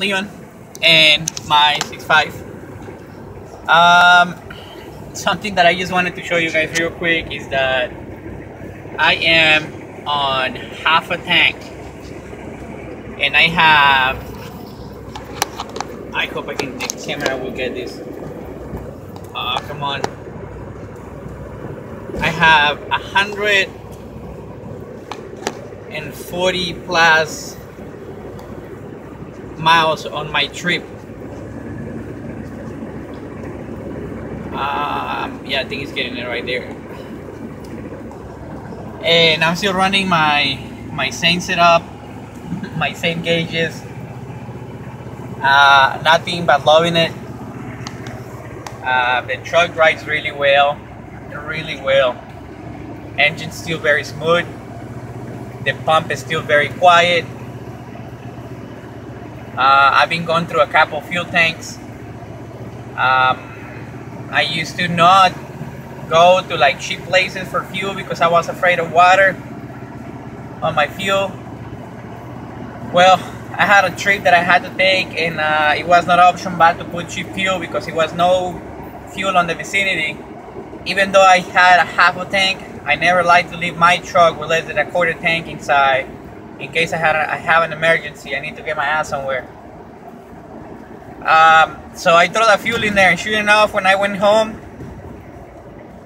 Leon and my 6.5. Something that I just wanted to show you guys real quick is that I am on half a tank, and I hope the camera will get this. Come on. I have 140 plus miles on my trip. Yeah, I think it's getting it right there. And I'm still running my same setup, my same gauges. Nothing but loving it. The truck rides really well, Engine's still very smooth. The pump is still very quiet. I've been going through a couple fuel tanks. I used to not go to like cheap places for fuel because I was afraid of water on my fuel. Well, I had a trip that I had to take, and it was not option but to put cheap fuel because it was no fuel on the vicinity. Even though I had a half a tank, I never like to leave my truck with less than a quarter tank inside in case I have an emergency. I need to get my ass somewhere. So I throw the fuel in there, and sure enough, when I went home,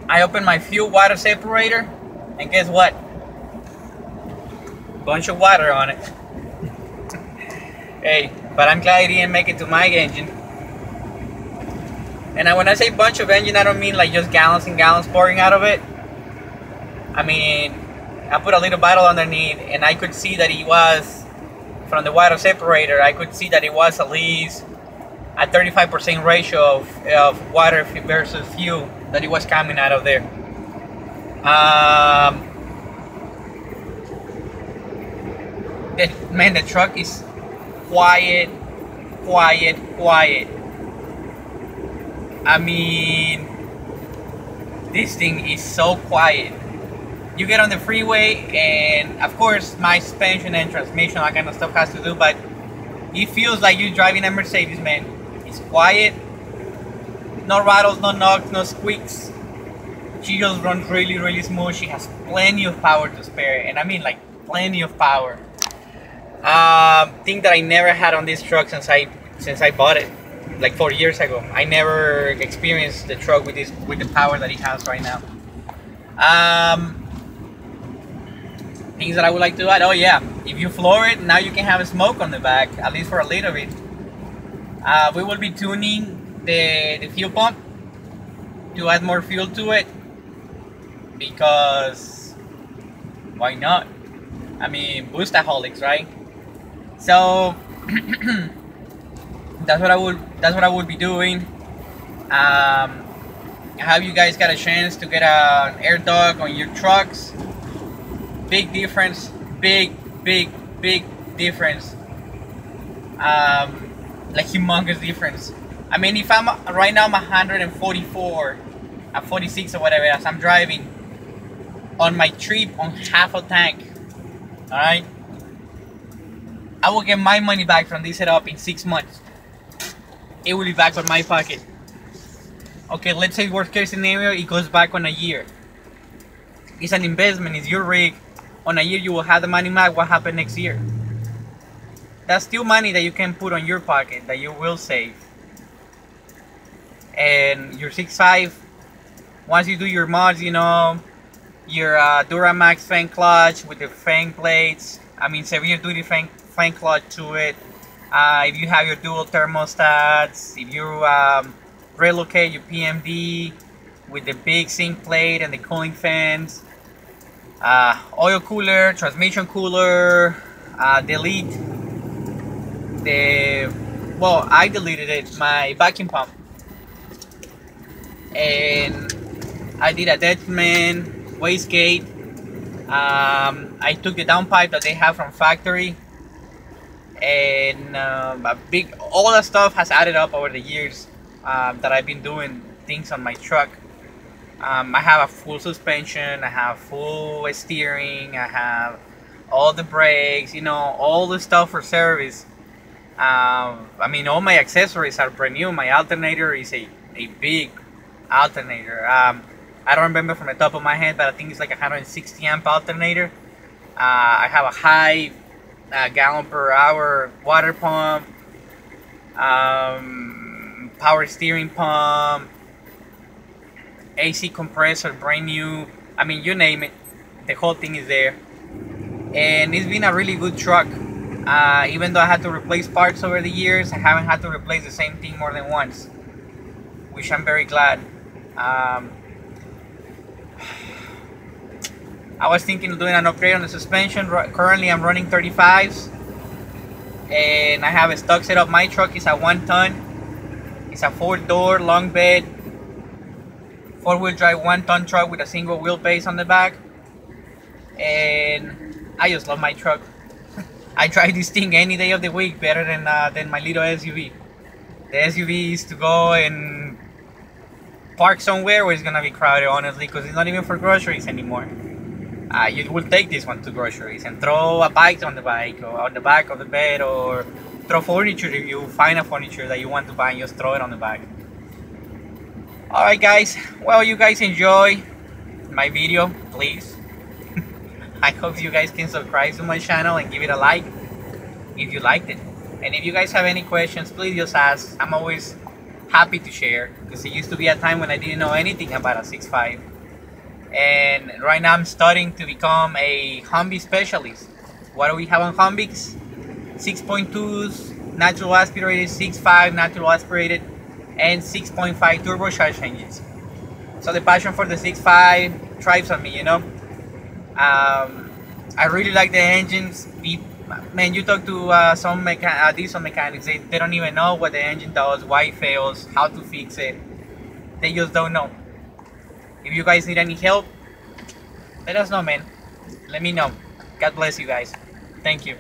I opened my fuel water separator, and guess what? Bunch of water on it. Hey, but I'm glad it didn't make it to my engine. And when I say bunch of engine, I don't mean like just gallons and gallons pouring out of it. I mean, I put a little bottle underneath, and I could see that it was, from the water separator, I could see that it was at least a 35% ratio of water versus fuel that it was coming out of there. Man, the truck is quiet. I mean, this thing is so quiet. You get on the freeway, and of course my suspension and transmission, that kind of stuff has to do, but it feels like you're driving a Mercedes, man. It's quiet, no rattles, no knocks, no squeaks. She just runs really smooth. She has plenty of power to spare, and I mean like plenty of power. Thing that I never had on this truck since I bought it like 4 years ago. I never experienced the truck with the power that it has right now. Things that I would like to add. Oh yeah, if you floor it, now you can have a smoke on the back, at least for a little bit. We will be tuning the fuel pump to add more fuel to it, because why not? I mean, boostaholics, right? So that's what I would be doing. Have you guys got a chance to get an air duct on your trucks? Big difference, big difference. Like humongous difference. I mean, if I'm right now, I'm 144, 46 or whatever as I'm driving on my trip on half a tank. All right, I will get my money back from this setup in 6 months. It will be back on my pocket. Okay, let's say worst case scenario, it goes back on a year. It's an investment. It's your rig. On a year, you will have the money back. What happened next year? That's still money that you can put on your pocket that you will save. And your 6.5, once you do your mods, you know, your Duramax fan clutch with the fan plates, I mean severe duty fan clutch to it. If you have your dual thermostats, if you relocate your PMD with the big sink plate and the cooling fans, oil cooler, transmission cooler, delete well, I deleted it, my vacuum pump, and I did a Deadman wastegate. I took the downpipe that they have from factory, and all that stuff has added up over the years that I've been doing things on my truck. I have a full suspension, I have full steering, I have all the brakes, you know, all the stuff for service. I mean, all my accessories are brand new. My alternator is a big alternator. I don't remember from the top of my head, but I think it's like a 160 amp alternator. I have a high gallon per hour water pump, power steering pump, AC compressor, brand new. I mean, you name it, the whole thing is there. And it's been a really good truck. Even though I had to replace parts over the years, I haven't had to replace the same thing more than once, which I'm very glad. I was thinking of doing an upgrade on the suspension. Currently I'm running 35s, and I have a stock setup. My truck is a 1 ton. It's a 4-door long bed, 4-wheel drive 1 ton truck with a single wheelbase on the back. And I just love my truck. I drive this thing any day of the week better than my little SUV. The SUV is to go and park somewhere where it's gonna be crowded, honestly, because it's not even for groceries anymore. You will take this one to groceries and throw a bike on the bike or on the back of the bed, or throw furniture if you find a furniture that you want to buy and just throw it on the back. Alright guys, well, you guys enjoy my video, please. I hope you guys can subscribe to my channel and give it a like if you liked it. And if you guys have any questions, please just ask. I'm always happy to share, because it used to be a time when I didn't know anything about a 6.5. And right now I'm starting to become a Humvee specialist. What do we have on Humvees? 6.2s, natural aspirated, 6.5 natural aspirated, and 6.5 turbocharged engines. So the passion for the 6.5 thrives on me, you know. I really like the engines. Man, you talk to some diesel mechanics, they don't even know what the engine does, why it fails, how to fix it. They just don't know. If you guys need any help, let us know, man. Let me know. God bless you guys. Thank you.